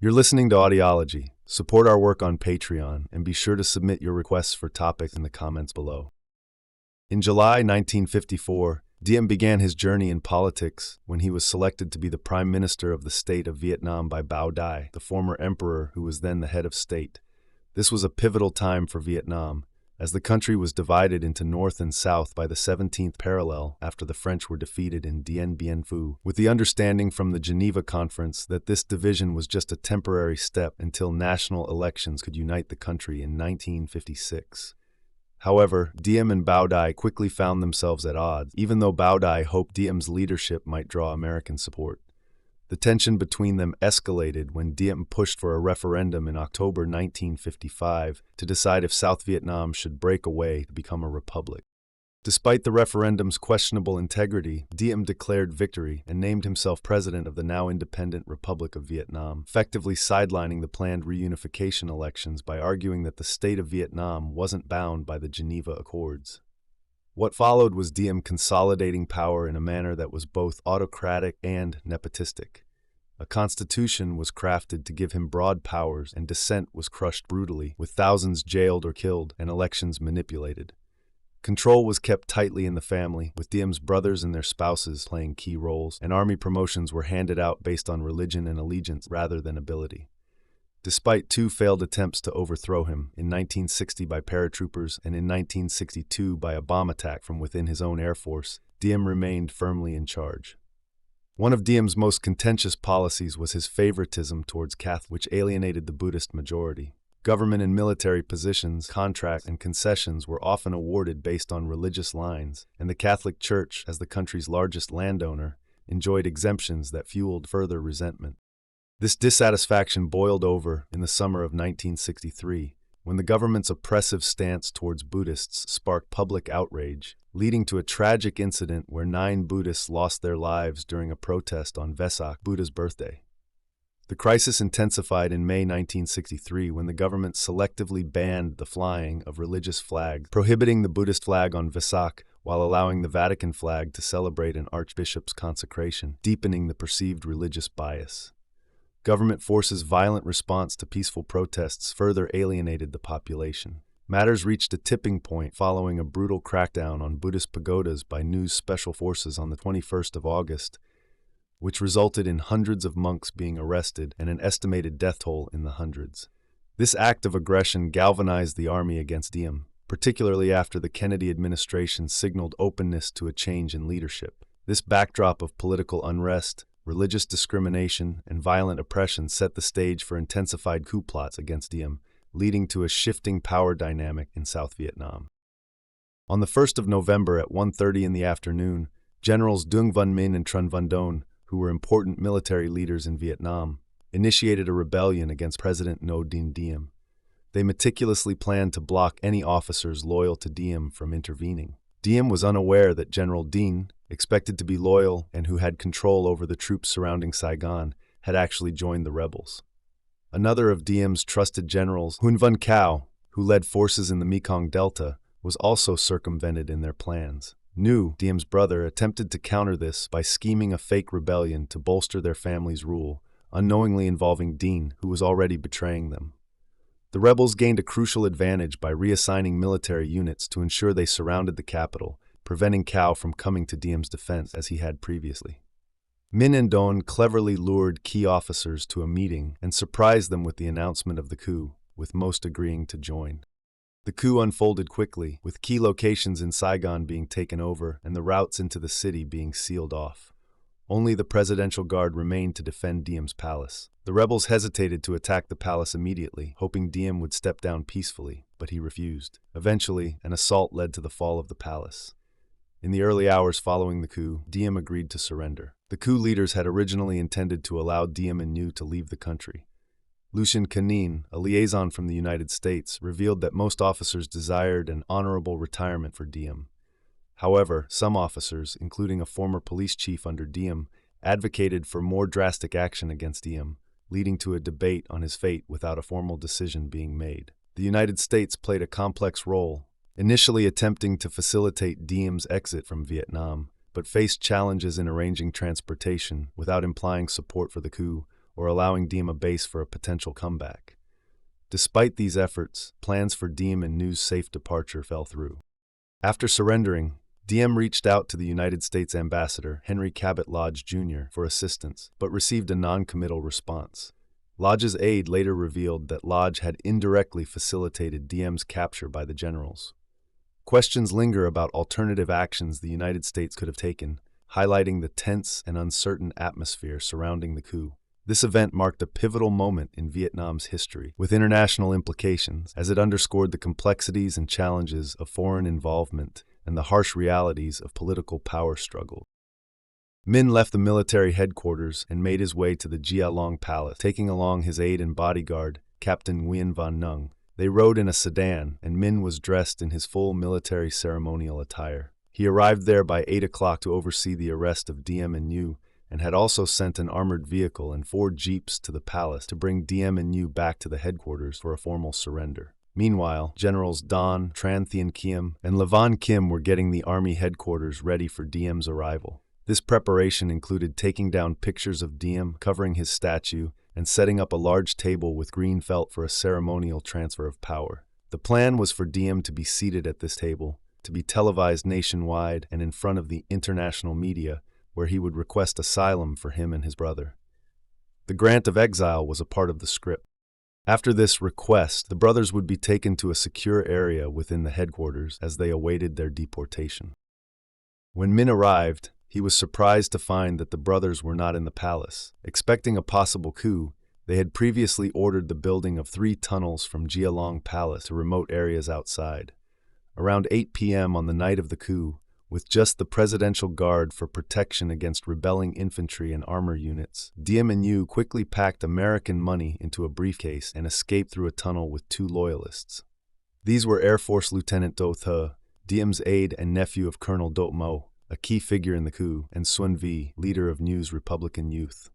You're listening to Audiology. Support our work on Patreon and be sure to submit your requests for topics in the comments below. In July 1954, Diem began his journey in politics when he was selected to be the Prime Minister of the state of Vietnam by Bao Dai, the former emperor who was then the head of state. This was a pivotal time for Vietnam, as the country was divided into North and South by the 17th parallel after the French were defeated in Dien Bien Phu, with the understanding from the Geneva Conference that this division was just a temporary step until national elections could unite the country in 1956. However, Diem and Bao Dai quickly found themselves at odds, even though Bao Dai hoped Diem's leadership might draw American support. The tension between them escalated when Diem pushed for a referendum in October 1955 to decide if South Vietnam should break away to become a republic. Despite the referendum's questionable integrity, Diem declared victory and named himself president of the now independent Republic of Vietnam, effectively sidelining the planned reunification elections by arguing that the state of Vietnam wasn't bound by the Geneva Accords. What followed was Diem consolidating power in a manner that was both autocratic and nepotistic. A constitution was crafted to give him broad powers, and dissent was crushed brutally, with thousands jailed or killed and elections manipulated. Control was kept tightly in the family, with Diem's brothers and their spouses playing key roles, and army promotions were handed out based on religion and allegiance rather than ability. Despite two failed attempts to overthrow him, in 1960 by paratroopers and in 1962 by a bomb attack from within his own air force, Diem remained firmly in charge. One of Diem's most contentious policies was his favoritism towards Catholics, which alienated the Buddhist majority. Government and military positions, contracts, and concessions were often awarded based on religious lines, and the Catholic Church, as the country's largest landowner, enjoyed exemptions that fueled further resentment. This dissatisfaction boiled over in the summer of 1963, when the government's oppressive stance towards Buddhists sparked public outrage, leading to a tragic incident where 9 Buddhists lost their lives during a protest on Vesak, Buddha's birthday. The crisis intensified in May 1963 when the government selectively banned the flying of religious flags, prohibiting the Buddhist flag on Vesak while allowing the Vatican flag to celebrate an archbishop's consecration, deepening the perceived religious bias. Government forces' violent response to peaceful protests further alienated the population. Matters reached a tipping point following a brutal crackdown on Buddhist pagodas by News Special Forces on the 21st of August, which resulted in hundreds of monks being arrested and an estimated death toll in the hundreds. This act of aggression galvanized the army against Diem, particularly after the Kennedy administration signaled openness to a change in leadership. This backdrop of political unrest, religious discrimination, and violent oppression set the stage for intensified coup plots against Diem, leading to a shifting power dynamic in South Vietnam. On the 1st of November at 1:30 in the afternoon, Generals Dương Văn Minh and Truong Van Don, who were important military leaders in Vietnam, initiated a rebellion against President Ngô Đình Diệm. They meticulously planned to block any officers loyal to Diem from intervening. Diem was unaware that General Dinh, expected to be loyal and who had control over the troops surrounding Saigon, had actually joined the rebels. Another of Diem's trusted generals, Hun Van Cao, who led forces in the Mekong Delta, was also circumvented in their plans. Nhu, Diem's brother, attempted to counter this by scheming a fake rebellion to bolster their family's rule, unknowingly involving Dinh, who was already betraying them. The rebels gained a crucial advantage by reassigning military units to ensure they surrounded the capital, preventing Cao from coming to Diem's defense as he had previously. Minh and Don cleverly lured key officers to a meeting and surprised them with the announcement of the coup, with most agreeing to join. The coup unfolded quickly, with key locations in Saigon being taken over and the routes into the city being sealed off. Only the Presidential Guard remained to defend Diem's palace. The rebels hesitated to attack the palace immediately, hoping Diem would step down peacefully, but he refused. Eventually, an assault led to the fall of the palace. In the early hours following the coup, Diem agreed to surrender. The coup leaders had originally intended to allow Diem and Nhu to leave the country. Lucien Canin, a liaison from the United States, revealed that most officers desired an honorable retirement for Diem. However, some officers, including a former police chief under Diem, advocated for more drastic action against Diem, leading to a debate on his fate without a formal decision being made. The United States played a complex role, initially attempting to facilitate Diem's exit from Vietnam, but faced challenges in arranging transportation without implying support for the coup or allowing Diem a base for a potential comeback. Despite these efforts, plans for Diem and Ngu's safe departure fell through. After surrendering, Diem reached out to the United States ambassador, Henry Cabot Lodge Jr., for assistance, but received a non-committal response. Lodge's aide later revealed that Lodge had indirectly facilitated Diem's capture by the generals. Questions linger about alternative actions the United States could have taken, highlighting the tense and uncertain atmosphere surrounding the coup. This event marked a pivotal moment in Vietnam's history, with international implications, as it underscored the complexities and challenges of foreign involvement and the harsh realities of political power struggle. Minh left the military headquarters and made his way to the Gia Long Palace, taking along his aide and bodyguard, Captain Nguyen Van Nung. They rode in a sedan, and Minh was dressed in his full military ceremonial attire. He arrived there by 8 o'clock to oversee the arrest of Diem and Nhu, and had also sent an armored vehicle and 4 jeeps to the palace to bring Diem and Nhu back to the headquarters for a formal surrender. Meanwhile, Generals Don, Tran Thien Kiem, and Lavan Kim were getting the army headquarters ready for Diem's arrival. This preparation included taking down pictures of Diem, covering his statue, and setting up a large table with green felt for a ceremonial transfer of power. The plan was for Diem to be seated at this table, to be televised nationwide and in front of the international media, where he would request asylum for him and his brother. The grant of exile was a part of the script. After this request, the brothers would be taken to a secure area within the headquarters as they awaited their deportation. When Minh arrived, he was surprised to find that the brothers were not in the palace. Expecting a possible coup, they had previously ordered the building of 3 tunnels from Gia Long Palace to remote areas outside. Around 8 p.m. on the night of the coup, with just the presidential guard for protection against rebelling infantry and armor units, Diem and Nhu quickly packed American money into a briefcase and escaped through a tunnel with 2 loyalists. These were Air Force Lieutenant Do Thu, Diem's aide and nephew of Colonel Do Mo, a key figure in the coup, and Xuân Vi, leader of Nhu's Republican Youth.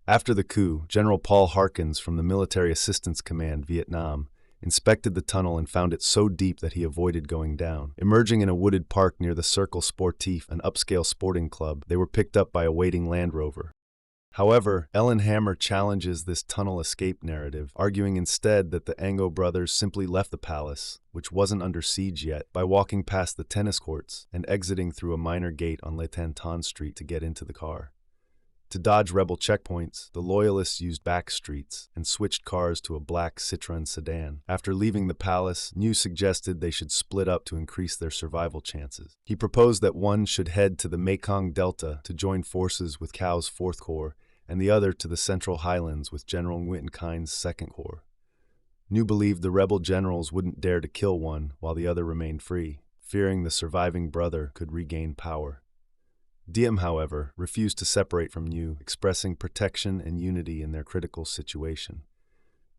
After the coup, General Paul Harkins from the Military Assistance Command, Vietnam, inspected the tunnel and found it so deep that he avoided going down. Emerging in a wooded park near the Cercle Sportif, an upscale sporting club, they were picked up by a waiting Land Rover. However, Ellen Hammer challenges this tunnel escape narrative, arguing instead that the Ngo brothers simply left the palace, which wasn't under siege yet, by walking past the tennis courts and exiting through a minor gate on Le Tanton Street to get into the car. To dodge rebel checkpoints, the loyalists used back streets and switched cars to a black Citroën sedan. After leaving the palace, Nhu suggested they should split up to increase their survival chances. He proposed that one should head to the Mekong Delta to join forces with Cao's 4th Corps, and the other to the Central Highlands with General Nguyen Khine's 2nd Corps. Nhu believed the rebel generals wouldn't dare to kill one while the other remained free, fearing the surviving brother could regain power. Diem, however, refused to separate from Nhu, expressing protection and unity in their critical situation.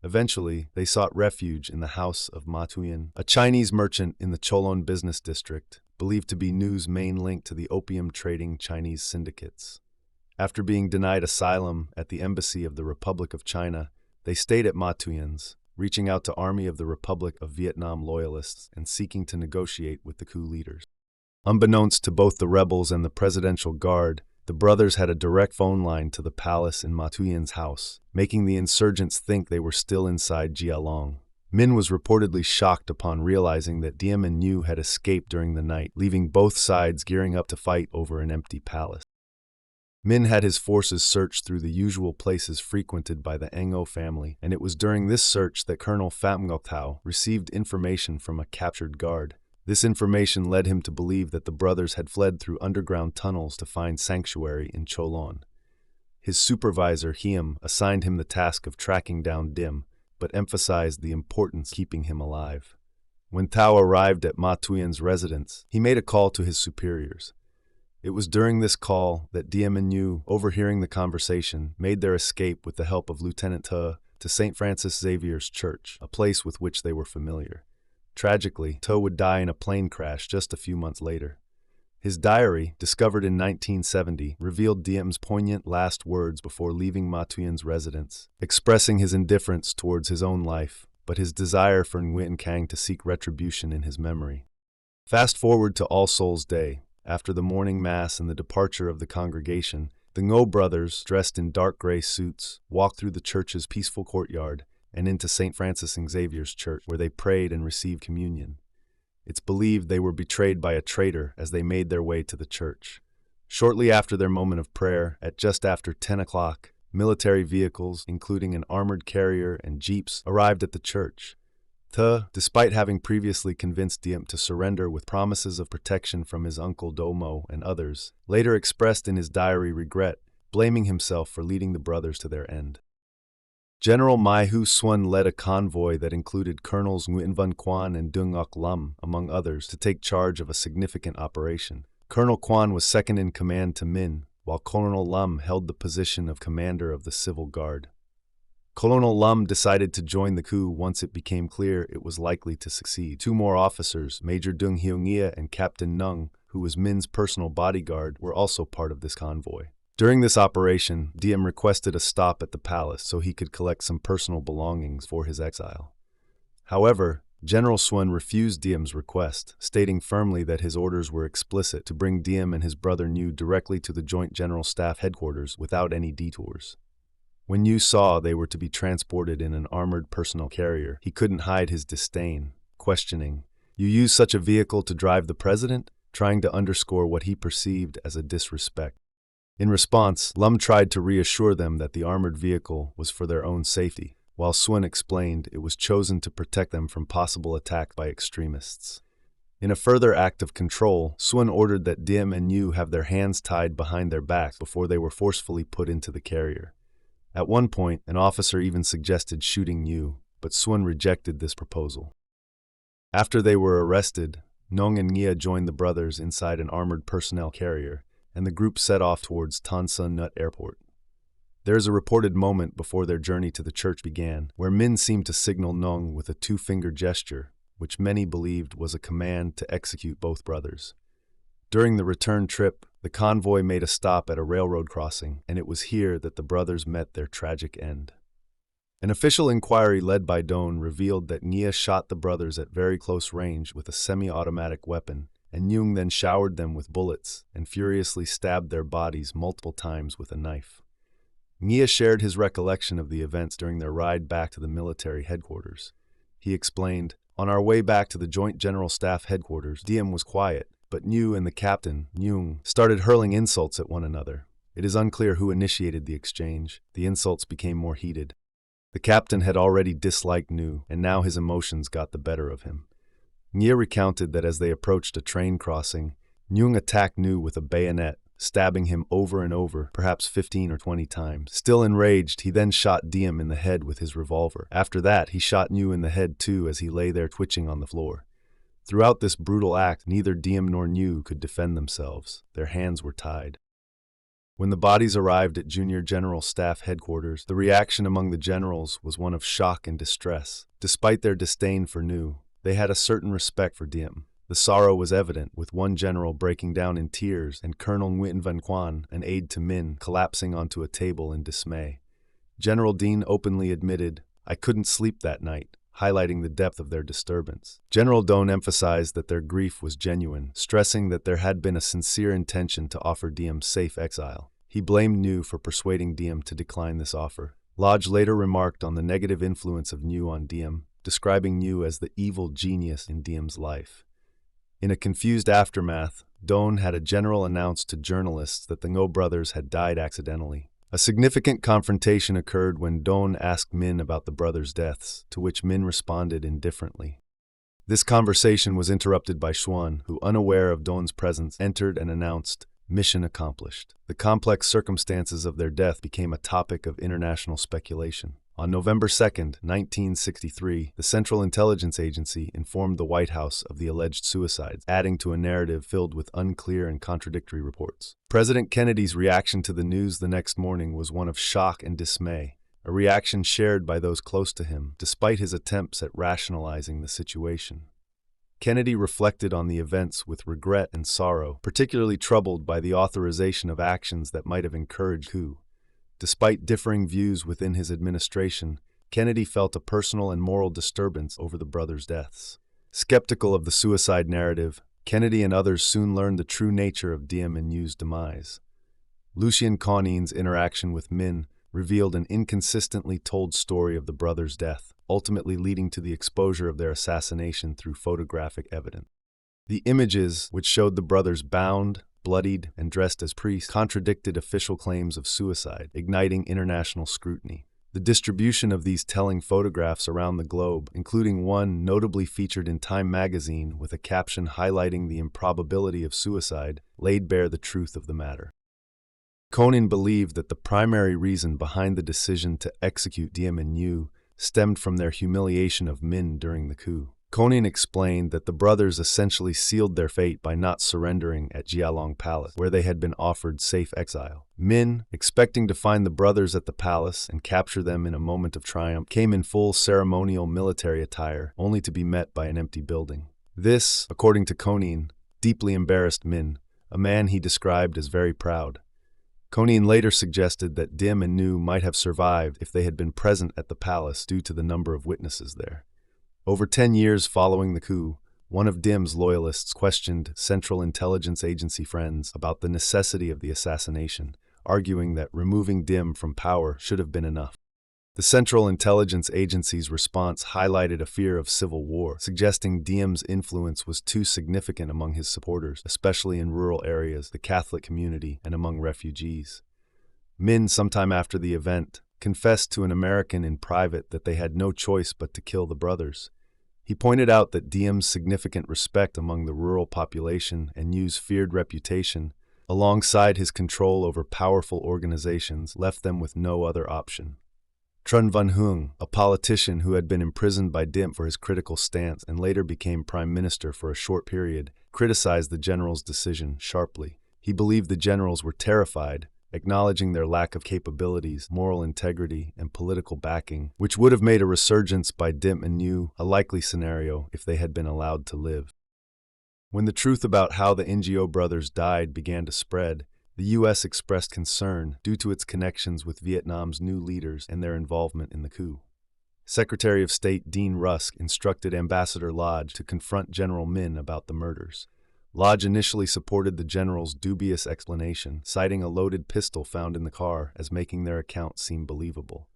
Eventually, they sought refuge in the house of Ma Tuyen, a Chinese merchant in the Cholon business district, believed to be Nhu's main link to the opium-trading Chinese syndicates. After being denied asylum at the Embassy of the Republic of China, they stayed at Ma Tuyen's, reaching out to Army of the Republic of Vietnam loyalists and seeking to negotiate with the coup leaders. Unbeknownst to both the rebels and the Presidential Guard, the brothers had a direct phone line to the palace in Ma Tuyen's house, making the insurgents think they were still inside Gia Long. Minh was reportedly shocked upon realizing that Diem and Nhu had escaped during the night, leaving both sides gearing up to fight over an empty palace. Minh had his forces search through the usual places frequented by the Ngo family, and it was during this search that Colonel Pham Ngoc Thao received information from a captured guard. This information led him to believe that the brothers had fled through underground tunnels to find sanctuary in Cholon. His supervisor, Hiem, assigned him the task of tracking down Diem, but emphasized the importance of keeping him alive. When Thao arrived at Ma Tuyen's residence, he made a call to his superiors. It was during this call that Diem and Nhu, overhearing the conversation, made their escape with the help of Lieutenant Thu to St. Francis Xavier's Church, a place with which they were familiar. Tragically, Thu would die in a plane crash just a few months later. His diary, discovered in 1970, revealed Diem's poignant last words before leaving Ma Tuyen's residence, expressing his indifference towards his own life, but his desire for Nguyen Khanh to seek retribution in his memory. Fast forward to All Souls' Day. After the morning mass and the departure of the congregation, The Ngô brothers, dressed in dark gray suits, walked through the church's peaceful courtyard and into St. Francis Xavier's church, where they prayed and received communion. It's believed they were betrayed by a traitor as they made their way to the church. Shortly after their moment of prayer, at just after 10 o'clock, military vehicles, including an armored carrier and jeeps, arrived at the church. Despite having previously convinced Diệm to surrender with promises of protection from his uncle Domo and others, later expressed in his diary regret, blaming himself for leading the brothers to their end. General Mai Hu Xuân led a convoy that included Colonels Nguyen Văn Quan and Dung Ok Lam, among others, to take charge of a significant operation. Colonel Quan was second in command to Minh, while Colonel Lam held the position of commander of the civil guard. Colonel Lam decided to join the coup once it became clear it was likely to succeed. Two more officers, Major Dung Hieu Nghia and Captain Nung, who was Minh's personal bodyguard, were also part of this convoy. During this operation, Diệm requested a stop at the palace so he could collect some personal belongings for his exile. However, General Xuân refused Diệm request, stating firmly that his orders were explicit to bring Diệm and his brother Nhu directly to the Joint General Staff headquarters without any detours. When Nhu saw they were to be transported in an armored personal carrier, he couldn't hide his disdain, questioning, "You use such a vehicle to drive the president?" trying to underscore what he perceived as a disrespect. In response, Lam tried to reassure them that the armored vehicle was for their own safety, while Xuân explained it was chosen to protect them from possible attack by extremists. In a further act of control, Xuân ordered that Diệm and Nhu have their hands tied behind their backs before they were forcefully put into the carrier. At one point, an officer even suggested shooting Nhu, but Xuân rejected this proposal. After they were arrested, Nung and Nghia joined the brothers inside an armored personnel carrier, and the group set off towards Tan Son Nhut Airport. There is a reported moment before their journey to the church began, where Minh seemed to signal Nung with a two-finger gesture, which many believed was a command to execute both brothers. During the return trip, the convoy made a stop at a railroad crossing, and it was here that the brothers met their tragic end. An official inquiry led by Don revealed that Nghia shot the brothers at very close range with a semi-automatic weapon, and Nhung then showered them with bullets and furiously stabbed their bodies multiple times with a knife. Nghia shared his recollection of the events during their ride back to the military headquarters. He explained, "On our way back to the Joint General Staff headquarters, Diệm was quiet, but Nhu and the captain, Nhung, started hurling insults at one another. It is unclear who initiated the exchange. The insults became more heated. The captain had already disliked Nhu, and now his emotions got the better of him." Nghia recounted that as they approached a train crossing, Nhung attacked Nhu with a bayonet, stabbing him over and over, perhaps 15 or 20 times. Still enraged, he then shot Diệm in the head with his revolver. After that, he shot Nhu in the head too as he lay there twitching on the floor. Throughout this brutal act, neither Diệm nor Nhu could defend themselves. Their hands were tied. When the bodies arrived at Junior General Staff headquarters, the reaction among the generals was one of shock and distress. Despite their disdain for Nhu, they had a certain respect for Diệm. The sorrow was evident, with one general breaking down in tears and Colonel Nguyen Văn Quan, an aide to Minh, collapsing onto a table in dismay. General Dean openly admitted, "I couldn't sleep that night," highlighting the depth of their disturbance. General Don emphasized that their grief was genuine, stressing that there had been a sincere intention to offer Diệm safe exile. He blamed Nhu for persuading Diệm to decline this offer. Lodge later remarked on the negative influence of Nhu on Diệm, describing Nhu as the evil genius in Diệm life. In a confused aftermath, Don had a general announce to journalists that the Ngô brothers had died accidentally. A significant confrontation occurred when Don asked Minh about the brothers' deaths, to which Minh responded indifferently. This conversation was interrupted by Xuân, who, unaware of Don's presence, entered and announced, "Mission accomplished." The complex circumstances of their death became a topic of international speculation. On November 2, 1963, the Central Intelligence Agency informed the White House of the alleged suicides, adding to a narrative filled with unclear and contradictory reports. President Kennedy's reaction to the news the next morning was one of shock and dismay, a reaction shared by those close to him, despite his attempts at rationalizing the situation. Kennedy reflected on the events with regret and sorrow, particularly troubled by the authorization of actions that might have encouraged coup. Despite differing views within his administration, Kennedy felt a personal and moral disturbance over the brothers' deaths. Skeptical of the suicide narrative, Kennedy and others soon learned the true nature of Diệm and Nhu's demise. Lucien Conin's interaction with Minh revealed an inconsistently told story of the brothers' death, ultimately leading to the exposure of their assassination through photographic evidence. The images, which showed the brothers bound, bloodied, and dressed as priests, contradicted official claims of suicide, igniting international scrutiny. The distribution of these telling photographs around the globe, including one notably featured in Time magazine with a caption highlighting the improbability of suicide, laid bare the truth of the matter. Conin believed that the primary reason behind the decision to execute Diem and Nhu stemmed from their humiliation of Minh during the coup. Conin explained that the brothers essentially sealed their fate by not surrendering at Jialong Palace, where they had been offered safe exile. Minh, expecting to find the brothers at the palace and capture them in a moment of triumph, came in full ceremonial military attire, only to be met by an empty building. This, according to Conin, deeply embarrassed Minh, a man he described as very proud. Conin later suggested that Diem and Nhu might have survived if they had been present at the palace due to the number of witnesses there. Over 10 years following the coup, one of Diem's loyalists questioned Central Intelligence Agency friends about the necessity of the assassination, arguing that removing Diem from power should have been enough. The Central Intelligence Agency's response highlighted a fear of civil war, suggesting Diem's influence was too significant among his supporters, especially in rural areas, the Catholic community, and among refugees. Minh, sometime after the event, confessed to an American in private that they had no choice but to kill the brothers. He pointed out that Diem's significant respect among the rural population and Nhu's feared reputation, alongside his control over powerful organizations, left them with no other option. Trần Văn Huong, a politician who had been imprisoned by Diem for his critical stance and later became prime minister for a short period, criticized the generals' decision sharply. He believed the generals were terrified, acknowledging their lack of capabilities, moral integrity, and political backing, which would have made a resurgence by Diem and Nhu a likely scenario if they had been allowed to live. When the truth about how the Ngo brothers died began to spread, the U.S. expressed concern due to its connections with Vietnam's new leaders and their involvement in the coup. Secretary of State Dean Rusk instructed Ambassador Lodge to confront General Minh about the murders. Lodge initially supported the general's dubious explanation, citing a loaded pistol found in the car as making their account seem believable.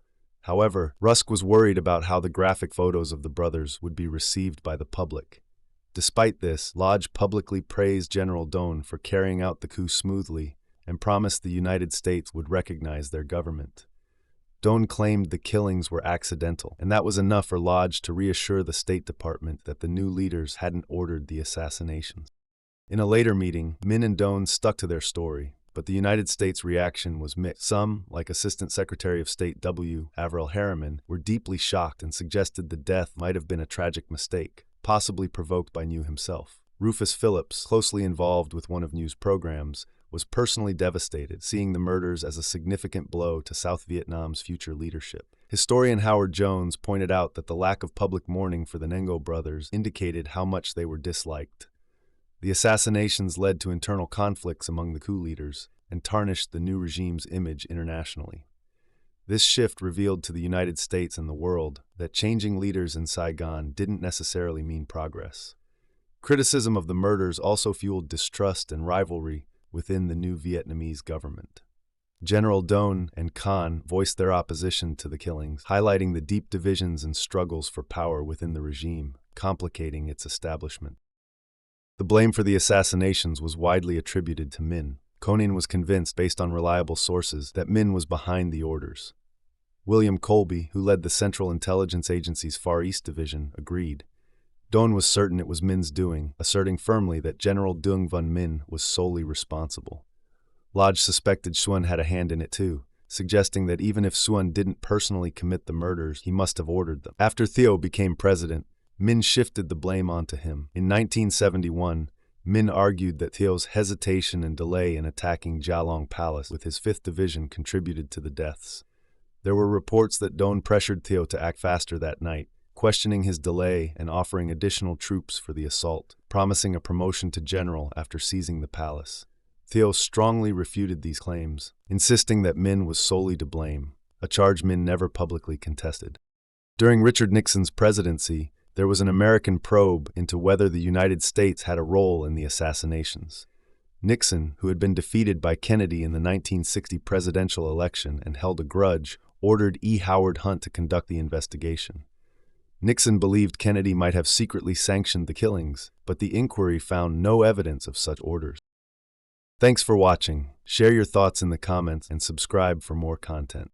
However, Rusk was worried about how the graphic photos of the brothers would be received by the public. Despite this, Lodge publicly praised General Dong for carrying out the coup smoothly and promised the United States would recognize their government. Dong claimed the killings were accidental, and that was enough for Lodge to reassure the State Department that the new leaders hadn't ordered the assassinations. In a later meeting, Minh and Dong stuck to their story, but the United States' reaction was mixed. Some, like Assistant Secretary of State W. Averell Harriman, were deeply shocked and suggested the death might have been a tragic mistake, possibly provoked by Nhu himself. Rufus Phillips, closely involved with one of Nhu's programs, was personally devastated, seeing the murders as a significant blow to South Vietnam's future leadership. Historian Howard Jones pointed out that the lack of public mourning for the Ngo brothers indicated how much they were disliked. The assassinations led to internal conflicts among the coup leaders and tarnished the new regime's image internationally. This shift revealed to the United States and the world that changing leaders in Saigon didn't necessarily mean progress. Criticism of the murders also fueled distrust and rivalry within the new Vietnamese government. General Dong and Khan voiced their opposition to the killings, highlighting the deep divisions and struggles for power within the regime, complicating its establishment. The blame for the assassinations was widely attributed to Minh. Conin was convinced, based on reliable sources, that Minh was behind the orders. William Colby, who led the Central Intelligence Agency's Far East Division, agreed. Dong was certain it was Minh's doing, asserting firmly that General Dương Văn Minh was solely responsible. Lodge suspected Xuân had a hand in it too, suggesting that even if Xuân didn't personally commit the murders, he must have ordered them. After Thieu became president, Minh shifted the blame onto him. In 1971, Minh argued that Thieu's hesitation and delay in attacking Jialong Palace with his 5th Division contributed to the deaths. There were reports that Dong pressured Thieu to act faster that night, questioning his delay and offering additional troops for the assault, promising a promotion to general after seizing the palace. Thieu strongly refuted these claims, insisting that Minh was solely to blame, a charge Minh never publicly contested. During Richard Nixon's presidency, there was an American probe into whether the United States had a role in the assassinations. Nixon, who had been defeated by Kennedy in the 1960 presidential election and held a grudge, ordered E. Howard Hunt to conduct the investigation. Nixon believed Kennedy might have secretly sanctioned the killings, but the inquiry found no evidence of such orders. Thanks for watching. Share your thoughts in the comments and subscribe for more content.